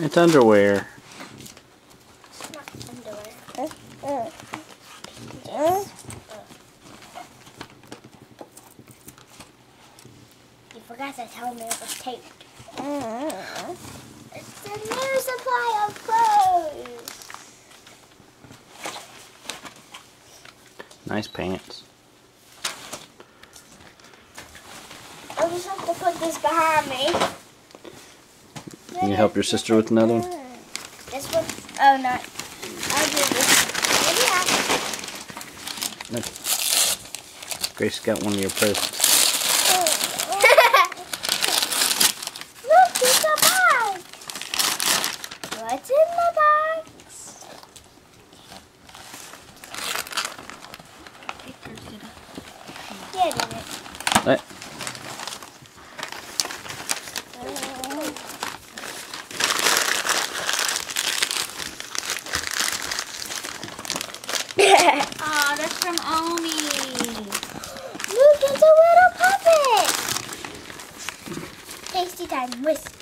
It's underwear. It's not underwear. You forgot to tell me it was taped. It's a new supply of clothes. Nice pants. I just have to put this behind me. Can you help your sister with another one? This one? Oh, no. I'll do this. Look. Grace got one of your presents. Look, it's a box. What's in the box? Yeah, do it. Let. Aw, that's from Omi. Look, it's a little puppet. Tasty time. Whisk.